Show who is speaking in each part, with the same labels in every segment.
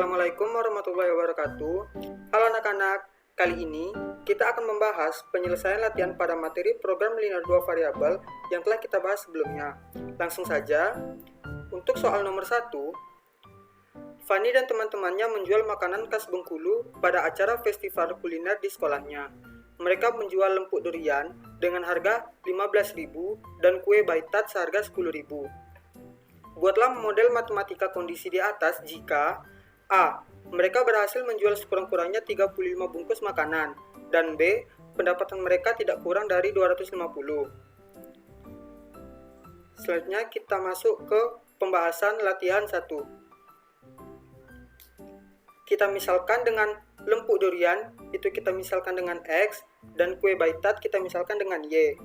Speaker 1: Assalamualaikum warahmatullahi wabarakatuh. Halo anak-anak, kali ini kita akan membahas penyelesaian latihan pada materi program linear 2 variabel yang telah kita bahas sebelumnya. Langsung saja, untuk soal nomor 1, Fani dan teman-temannya menjual makanan khas Bengkulu pada acara festival kuliner di sekolahnya. Mereka menjual lempuk durian dengan harga 15.000 dan kue baitat seharga 10.000. Buatlah model matematika kondisi di atas jika A. Mereka berhasil menjual sekurang-kurangnya 35 bungkus makanan, dan B. Pendapatan mereka tidak kurang dari 250. Selanjutnya kita masuk ke pembahasan latihan 1. Kita misalkan dengan lempuk durian, itu kita misalkan dengan X, dan kue baitat kita misalkan dengan Y.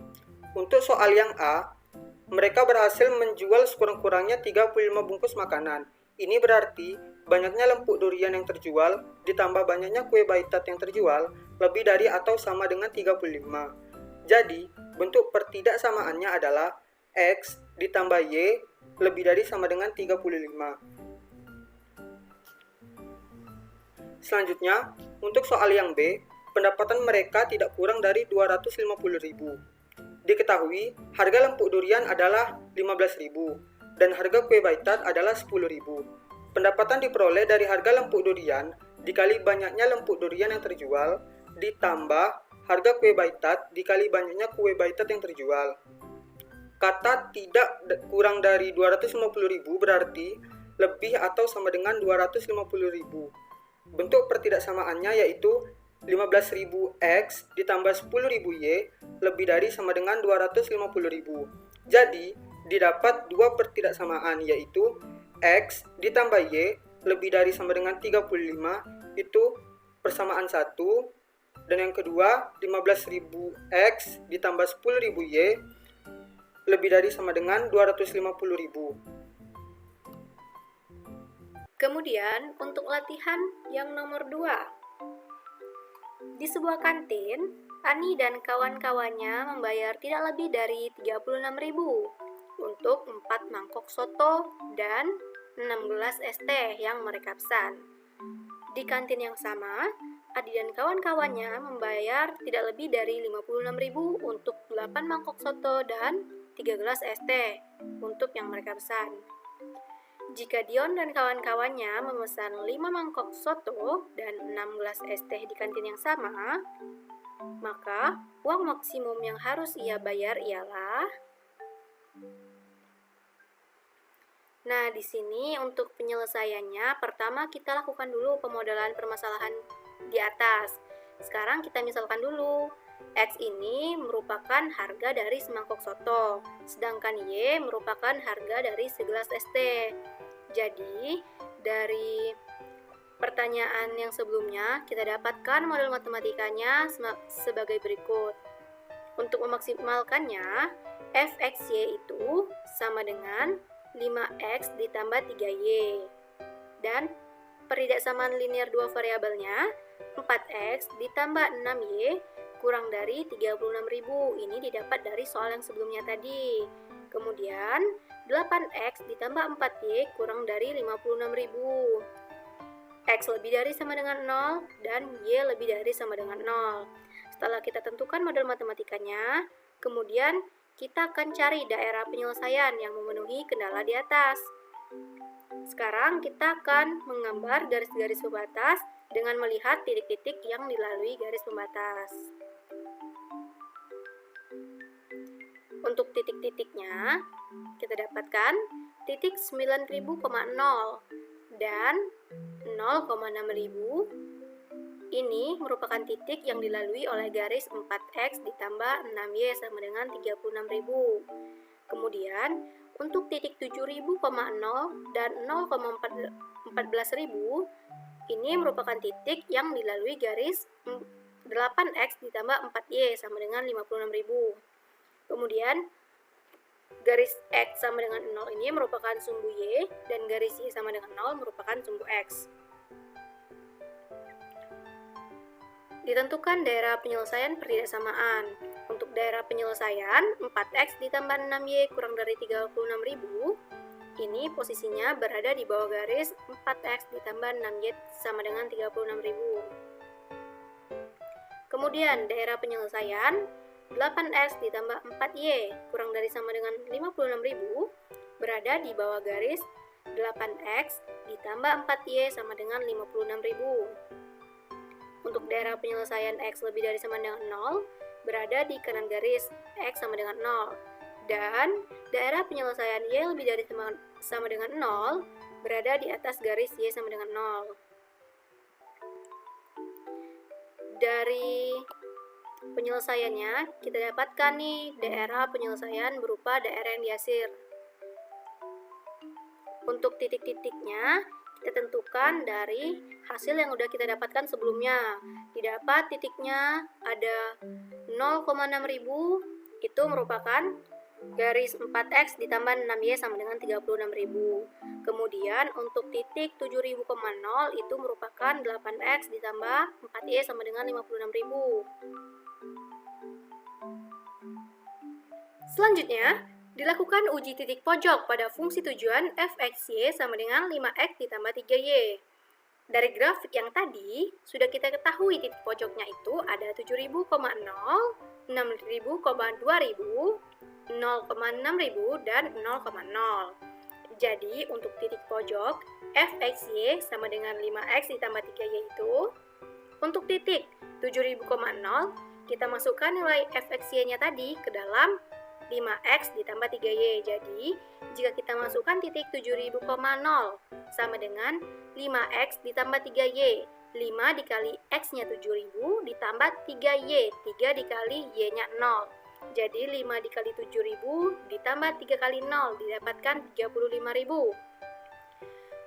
Speaker 1: Untuk soal yang A, mereka berhasil menjual sekurang-kurangnya 35 bungkus makanan. Ini berarti banyaknya lempuk durian yang terjual ditambah banyaknya kue baitat yang terjual lebih dari atau sama dengan 35. Jadi, bentuk pertidaksamaannya adalah X ditambah Y lebih dari sama dengan 35. Selanjutnya, untuk soal yang B, pendapatan mereka tidak kurang dari 250.000. Diketahui, harga lempuk durian adalah 15.000 dan harga kue baitat adalah 10.000. Pendapatan diperoleh dari harga lempuk durian dikali banyaknya lempuk durian yang terjual ditambah harga kue baitat dikali banyaknya kue baitat yang terjual. Kata tidak kurang dari 250.000 berarti lebih atau sama dengan 250.000. Bentuk pertidaksamaannya yaitu 15.000 X ditambah 10.000 Y lebih dari sama dengan 250.000. Jadi, didapat dua pertidaksamaan yaitu X ditambah Y lebih dari sama dengan 35 itu persamaan 1, dan yang kedua 15.000 X ditambah 10.000 Y lebih dari sama dengan 250.000.
Speaker 2: Kemudian untuk latihan yang nomor 2. Di sebuah kantin, Ani dan kawan-kawannya membayar tidak lebih dari 36.000 untuk 4 mangkok soto dan 6 gelas es teh yang mereka pesan. Di kantin yang sama, Adi dan kawan-kawannya membayar tidak lebih dari 56.000 untuk 8 mangkok soto dan 3 gelas es teh untuk yang mereka pesan. Jika Dion dan kawan-kawannya memesan 5 mangkok soto dan 6 gelas es teh di kantin yang sama, maka uang maksimum yang harus ia bayar ialah... Nah, di sini untuk penyelesaiannya, pertama kita lakukan dulu pemodelan permasalahan di atas. Sekarang kita misalkan dulu, X ini merupakan harga dari semangkok soto, sedangkan Y merupakan harga dari segelas es teh. Jadi, dari pertanyaan yang sebelumnya, kita dapatkan model matematikanya sebagai berikut. Untuk memaksimalkannya, fxy itu sama dengan 5x ditambah 3y. Dan pertidaksamaan linear 2 variabelnya, 4x ditambah 6y kurang dari 36.000. Ini didapat dari soal yang sebelumnya tadi. Kemudian, 8x ditambah 4y kurang dari 56.000. X lebih dari sama dengan 0 dan Y lebih dari sama dengan 0. Setelah kita tentukan model matematikanya, kemudian kita akan cari daerah penyelesaian yang memenuhi kendala di atas. Sekarang kita akan menggambar garis-garis pembatas dengan melihat titik-titik yang dilalui garis pembatas. Untuk titik-titiknya, kita dapatkan titik 9.000,0 dan 0,6.000. Ini merupakan titik yang dilalui oleh garis 4x ditambah 6y sama dengan 36.000. Kemudian, untuk titik 7.000,0 dan 0,14.000, ini merupakan titik yang dilalui garis 8x ditambah 4y sama dengan 56.000. Kemudian, garis X sama dengan 0 ini merupakan sumbu Y, dan garis Y sama dengan 0 merupakan sumbu X. Ditentukan daerah penyelesaian pertidaksamaan. Untuk daerah penyelesaian, 4x ditambah 6y kurang dari 36.000 ini posisinya berada di bawah garis 4X ditambah 6Y sama dengan 36.000. Kemudian daerah penyelesaian 8X ditambah 4Y kurang dari sama dengan 56.000 berada di bawah garis 8X ditambah 4Y sama dengan 56.000. Untuk daerah penyelesaian X lebih dari sama dengan 0 berada di kanan garis X sama dengan 0. Dan daerah penyelesaian Y lebih dari sama dengan 0 berada di atas garis Y sama dengan 0. Dari penyelesaiannya kita dapatkan nih daerah penyelesaian berupa daerah yang diasir. Untuk titik-titiknya kita tentukan dari hasil yang udah kita dapatkan sebelumnya. Didapat titiknya ada 0,6000, itu merupakan garis 4X ditambah 6Y sama dengan 36.000. Kemudian untuk titik 7.000,0 itu merupakan 8X ditambah 4Y sama dengan 56.000. Selanjutnya, dilakukan uji titik pojok pada fungsi tujuan f(x)y sama dengan 5x ditambah 3y. Dari grafik yang tadi, sudah kita ketahui titik pojoknya itu ada 7.000,0, 6.000,2000, 0,6000, dan 0,0. Jadi, untuk titik pojok f(x)y sama dengan 5x ditambah 3y itu, untuk titik 7.000,0 kita masukkan nilai f(x)y-nya tadi ke dalam 5x ditambah 3y. Jadi, jika kita masukkan titik 7.000,0 sama dengan 5x ditambah 3y. 5 dikali x-nya 7.000 ditambah 3y. 3 dikali y-nya 0. Jadi, 5 dikali 7.000 ditambah 3 kali 0 didapatkan 35.000.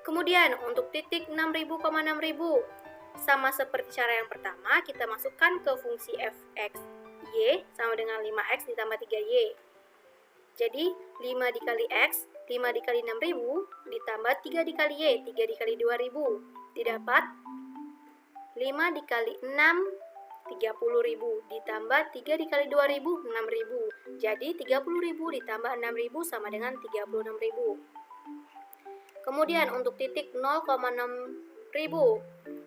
Speaker 2: Kemudian, untuk titik 6.000,6.000, sama seperti cara yang pertama, kita masukkan ke fungsi f(x), y sama dengan 5x ditambah 3y. Jadi, 5 dikali x, 5 dikali 6.000, ditambah 3 dikali y, 3 dikali 2.000. Didapat 5 dikali 6, 30.000, ditambah 3 dikali 2.000, 6.000. Jadi, 30.000 ditambah 6.000 sama dengan 36.000. Kemudian, untuk titik 0,6.000,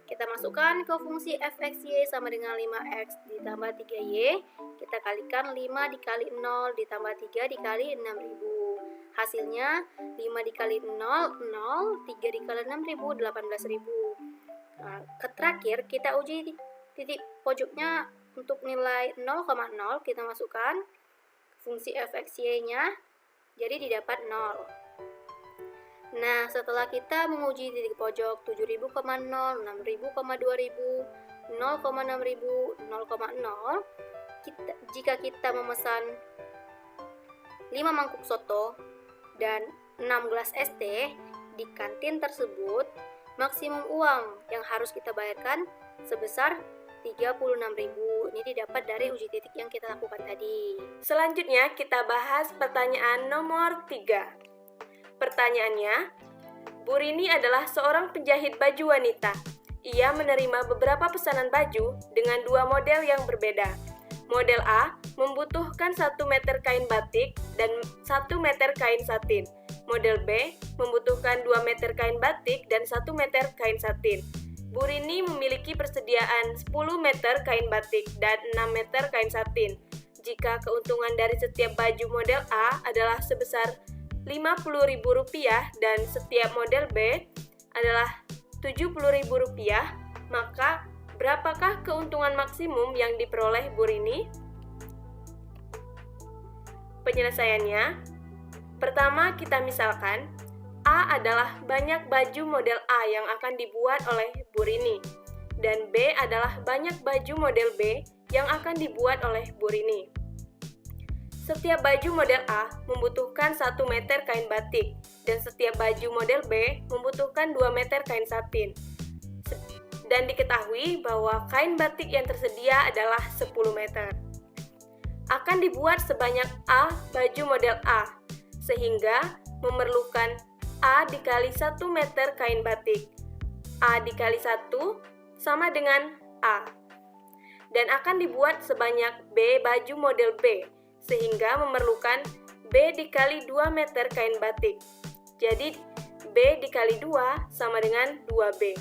Speaker 2: kita masukkan ke fungsi f(x)y sama dengan 5x ditambah 3y. Kita kalikan 5 dikali 0 ditambah 3 dikali 6.000. Hasilnya 5 dikali 0, 0, 3 dikali 6.000, 18.000. Nah, terakhir kita uji titik pojoknya untuk nilai 0,0 kita masukkan fungsi f(x)y-nya, jadi didapat 0. Nah, setelah kita menguji titik pojok 7.000,0, 6.000,2000, 0,6000, 0,0, jika kita memesan 5 mangkuk soto dan 6 gelas es teh di kantin tersebut, maksimum uang yang harus kita bayarkan sebesar 36.000. Ini didapat dari uji titik yang kita lakukan tadi.
Speaker 3: Selanjutnya kita bahas pertanyaan nomor 3. Pertanyaannya, Bu Rini adalah seorang penjahit baju wanita. Ia menerima beberapa pesanan baju dengan 2 model yang berbeda. Model A membutuhkan 1 meter kain batik dan 1 meter kain satin. Model B membutuhkan 2 meter kain batik dan 1 meter kain satin. Bu Rini memiliki persediaan 10 meter kain batik dan 6 meter kain satin. Jika keuntungan dari setiap baju model A adalah sebesar Rp50.000 dan setiap model B adalah Rp70.000, maka berapakah keuntungan maksimum yang diperoleh Bu Rini? Penyelesaiannya, pertama kita misalkan A adalah banyak baju model A yang akan dibuat oleh Bu Rini, dan B adalah banyak baju model B yang akan dibuat oleh Bu Rini. Setiap baju model A membutuhkan 1 meter kain batik, dan setiap baju model B membutuhkan 2 meter kain satin. Dan diketahui bahwa kain batik yang tersedia adalah 10 meter. Akan dibuat sebanyak A baju model A, sehingga memerlukan A dikali 1 meter kain batik. A dikali 1 sama dengan A. Dan akan dibuat sebanyak B baju model B, sehingga memerlukan B dikali 2 meter kain batik. Jadi B dikali 2 sama dengan 2B.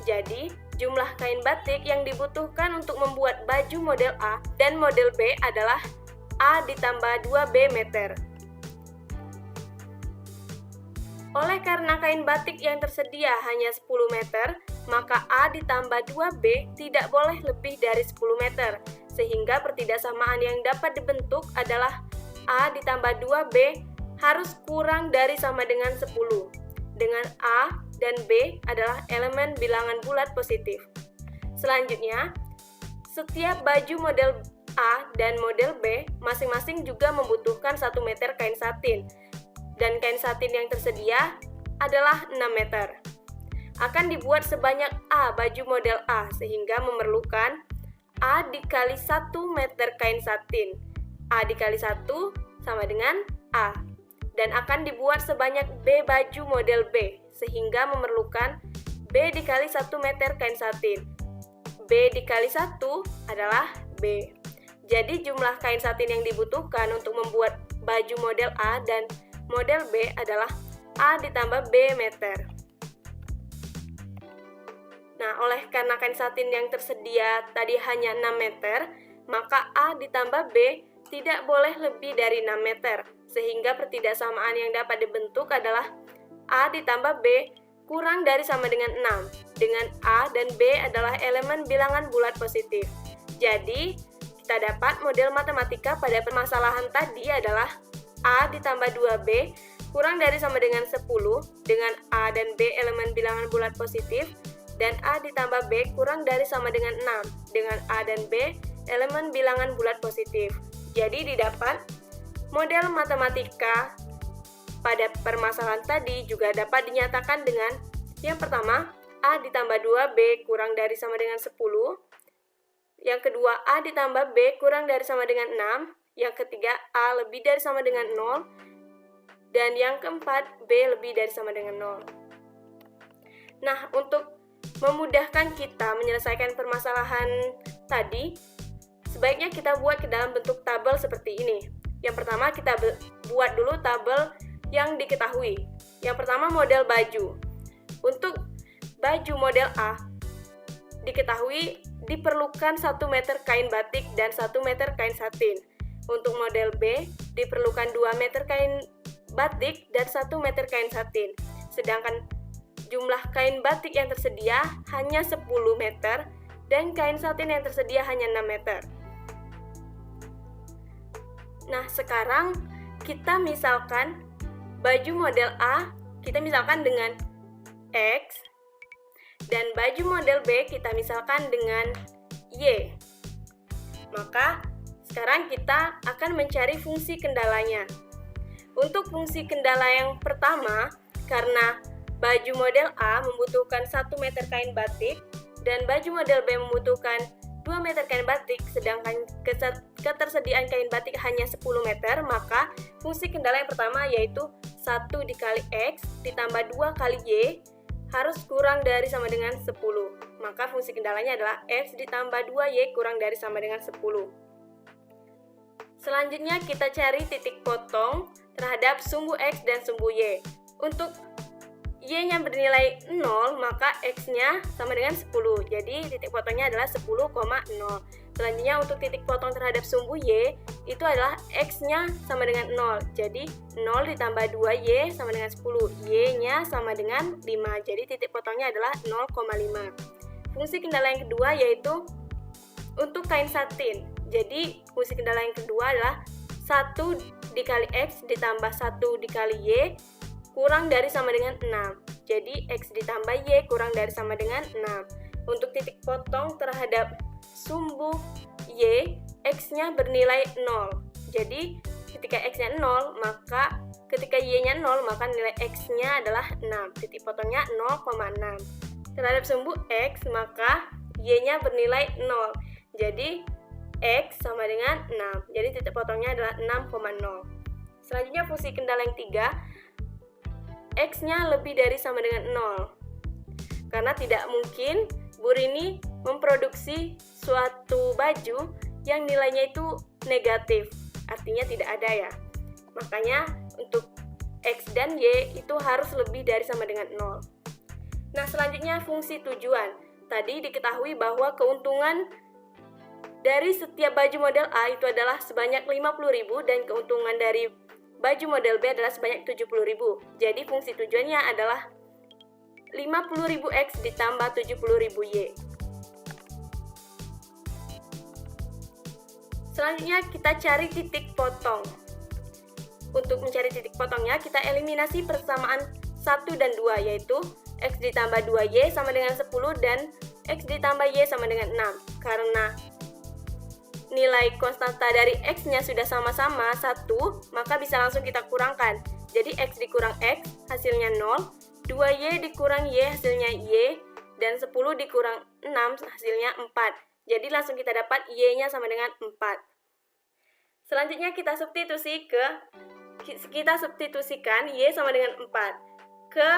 Speaker 3: Jadi jumlah kain batik yang dibutuhkan untuk membuat baju model A dan model B adalah A ditambah 2B meter. Oleh karena kain batik yang tersedia hanya 10 meter, maka A ditambah 2B tidak boleh lebih dari 10 meter, sehingga pertidaksamaan yang dapat dibentuk adalah A ditambah 2B harus kurang dari sama dengan 10, dengan A dan B adalah elemen bilangan bulat positif. Selanjutnya, setiap baju model A dan model B masing-masing juga membutuhkan 1 meter kain satin, dan kain satin yang tersedia adalah 6 meter. Akan dibuat sebanyak A baju model A sehingga memerlukan A dikali 1 meter kain satin. A dikali 1 sama dengan A. Dan akan dibuat sebanyak B baju model B sehingga memerlukan B dikali 1 meter kain satin. B dikali 1 adalah B. Jadi jumlah kain satin yang dibutuhkan untuk membuat baju model A dan model B adalah A ditambah B meter. Nah, oleh karena kain satin yang tersedia tadi hanya 6 meter, maka A ditambah B tidak boleh lebih dari 6 meter, sehingga pertidaksamaan yang dapat dibentuk adalah A ditambah B kurang dari sama dengan 6, dengan A dan B adalah elemen bilangan bulat positif. Jadi, kita dapat model matematika pada permasalahan tadi adalah A ditambah 2B kurang dari sama dengan 10 dengan A dan B elemen bilangan bulat positif, dan A ditambah B kurang dari sama dengan 6 dengan A dan B elemen bilangan bulat positif. Jadi didapat model matematika pada permasalahan tadi juga dapat dinyatakan dengan yang pertama A ditambah 2B kurang dari sama dengan 10, yang kedua A ditambah B kurang dari sama dengan 6, yang ketiga A lebih dari sama dengan 0, dan yang keempat B lebih dari sama dengan 0. Nah, untuk memudahkan kita menyelesaikan permasalahan tadi, sebaiknya kita buat ke dalam bentuk tabel seperti ini. Yang pertama kita buat dulu tabel yang diketahui. Yang pertama model baju. Untuk baju model A, diketahui diperlukan 1 meter kain batik dan 1 meter kain satin. Untuk model B, diperlukan 2 meter kain batik dan 1 meter kain satin. Sedangkan jumlah kain batik yang tersedia hanya 10 meter dan kain satin yang tersedia hanya 6 meter. Nah, sekarang kita misalkan baju model A, kita misalkan dengan X, dan baju model B kita misalkan dengan Y. Maka sekarang kita akan mencari fungsi kendalanya. Untuk fungsi kendala yang pertama, karena baju model A membutuhkan 1 meter kain batik dan baju model B membutuhkan 2 meter kain batik, sedangkan ketersediaan kain batik hanya 10 meter, maka fungsi kendala yang pertama yaitu 1 dikali X ditambah 2 kali Y harus kurang dari sama dengan 10. Maka fungsi kendalanya adalah X ditambah 2Y kurang dari sama dengan 10. Selanjutnya kita cari titik potong terhadap sumbu X dan sumbu Y. Untuk Y-nya bernilai 0, maka X-nya sama dengan 10. Jadi titik potongnya adalah 10,0. Selanjutnya untuk titik potong terhadap sumbu Y, itu adalah X-nya sama dengan 0. Jadi 0 ditambah 2Y sama dengan 10. Y-nya sama dengan 5. Jadi titik potongnya adalah 0,5. Fungsi kendala yang kedua yaitu untuk kain satin. Jadi fungsi kendala yang kedua adalah 1 dikali X ditambah 1 dikali Y kurang dari sama dengan 6. Jadi X ditambah Y kurang dari sama dengan 6. Untuk titik potong terhadap sumbu Y, X-nya bernilai 0. Jadi ketika X-nya 0, maka ketika Y-nya 0, maka nilai X-nya adalah 6. Titik potongnya 0,6. Terhadap sumbu X, maka Y-nya bernilai 0. Jadi X sama dengan 6. Jadi titik potongnya adalah 6,0. Selanjutnya fungsi kendala yang 3, X-nya lebih dari sama dengan 0. Karena tidak mungkin Bu Rini memproduksi suatu baju yang nilainya itu negatif. Artinya tidak ada ya. Makanya untuk X dan Y itu harus lebih dari sama dengan 0. Nah, selanjutnya fungsi tujuan. Tadi diketahui bahwa keuntungan dari setiap baju model A itu adalah sebanyak 50.000 dan keuntungan dari baju model B adalah sebanyak 70.000. Jadi fungsi tujuannya adalah 50.000 X ditambah 70.000 Y. Selanjutnya kita cari titik potong. Untuk mencari titik potongnya, kita eliminasi persamaan 1 dan 2, yaitu X ditambah 2Y sama dengan 10 dan X ditambah Y sama dengan 6. Karena nilai konstanta dari X-nya sudah sama-sama 1, maka bisa langsung kita kurangkan. Jadi X dikurang X hasilnya 0, 2Y dikurang Y hasilnya Y, dan 10 dikurang 6 hasilnya 4. Jadi langsung kita dapat Y-nya sama dengan 4. Selanjutnya kita substitusikan Y sama dengan 4 ke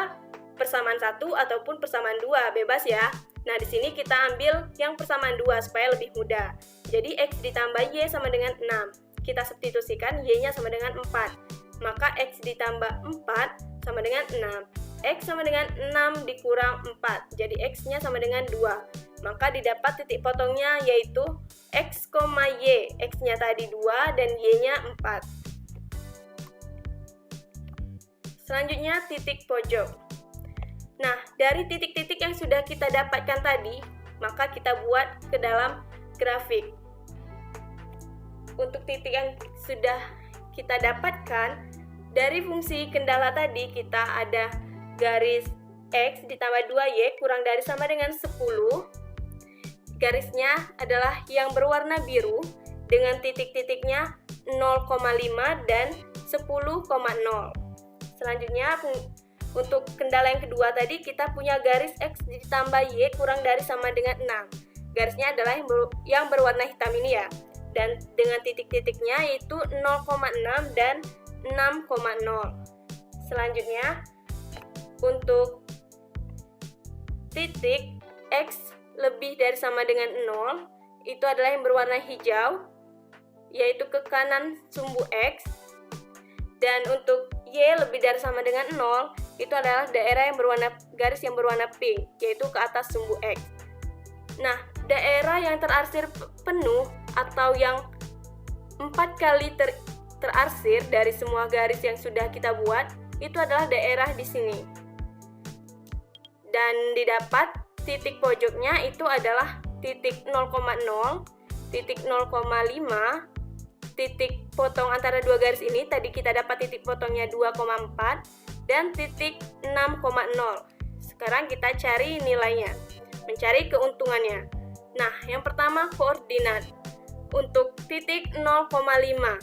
Speaker 3: persamaan 1 ataupun persamaan 2, bebas ya. Nah, di sini kita ambil yang persamaan 2 supaya lebih mudah. Jadi X ditambah Y sama dengan 6. Kita substitusikan Y-nya sama dengan 4. Maka X ditambah 4 sama dengan 6. X sama dengan 6 dikurang 4. Jadi X-nya sama dengan 2. Maka didapat titik potongnya yaitu X, Y. X-nya tadi 2 dan Y-nya 4. Selanjutnya titik pojok. Nah, dari titik-titik yang sudah kita dapatkan tadi, maka kita buat ke dalam grafik. Untuk titik yang sudah kita dapatkan, dari fungsi kendala tadi kita ada garis X ditambah 2Y kurang dari sama dengan 10. Garisnya adalah yang berwarna biru dengan titik-titiknya 0,5 dan 10,0. Selanjutnya, untuk kendala yang kedua tadi kita punya garis X ditambah Y kurang dari sama dengan 6. Garisnya adalah yang berwarna hitam ini ya. Dan dengan titik-titiknya yaitu 0,6 dan 6,0. Selanjutnya untuk titik X lebih dari sama dengan 0 itu adalah yang berwarna hijau yaitu ke kanan sumbu X. Dan untuk Y lebih dari sama dengan 0 itu adalah daerah yang garis yang berwarna pink, yaitu ke atas sumbu X. Nah, daerah yang terarsir penuh atau yang 4 kali terarsir dari semua garis yang sudah kita buat, itu adalah daerah di sini. Dan didapat titik pojoknya itu adalah titik 0,0, titik 0,5, titik potong antara dua garis ini tadi kita dapat titik potongnya 2,4 dan titik 6,0. Sekarang kita cari nilainya, mencari keuntungannya. Nah, yang pertama koordinat. Untuk titik 0,5,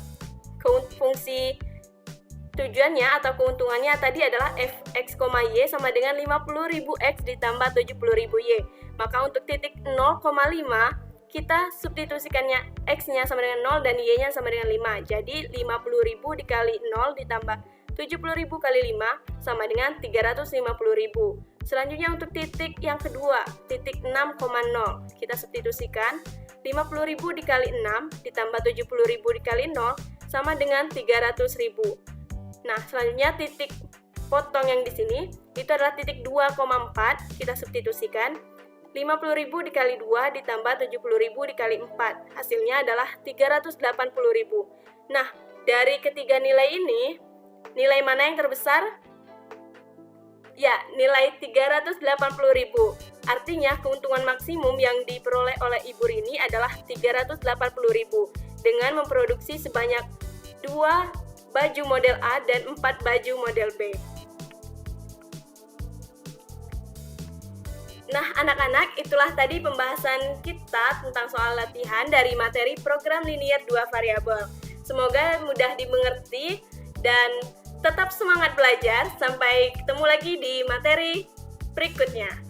Speaker 3: fungsi tujuannya atau keuntungannya tadi adalah Fx, Y sama dengan 50.000 X ditambah 70.000 Y. Maka untuk titik 0,5 kita substitusikannya X-nya sama dengan 0 dan Y-nya sama dengan 5. Jadi 50.000 dikali 0 ditambah 70.000 kali 5 sama dengan 350.000. Selanjutnya untuk titik yang kedua, titik 6,0. Kita substitusikan 50.000 dikali 6 ditambah 70.000 dikali 0 sama dengan 300.000. Nah, selanjutnya titik potong yang di sini itu adalah titik 2,4. Kita substitusikan 50.000 dikali 2 ditambah 70.000 dikali 4. Hasilnya adalah 380.000. Nah, dari ketiga nilai ini, nilai mana yang terbesar? Ya, nilai 380.000. Artinya keuntungan maksimum yang diperoleh oleh Ibu Rini adalah 380.000 dengan memproduksi sebanyak 2 baju model A dan 4 baju model B. Nah, anak-anak, itulah tadi pembahasan kita tentang soal latihan dari materi program linier 2 variabel. Semoga mudah dimengerti dan tetap semangat belajar. Sampai ketemu lagi di materi berikutnya.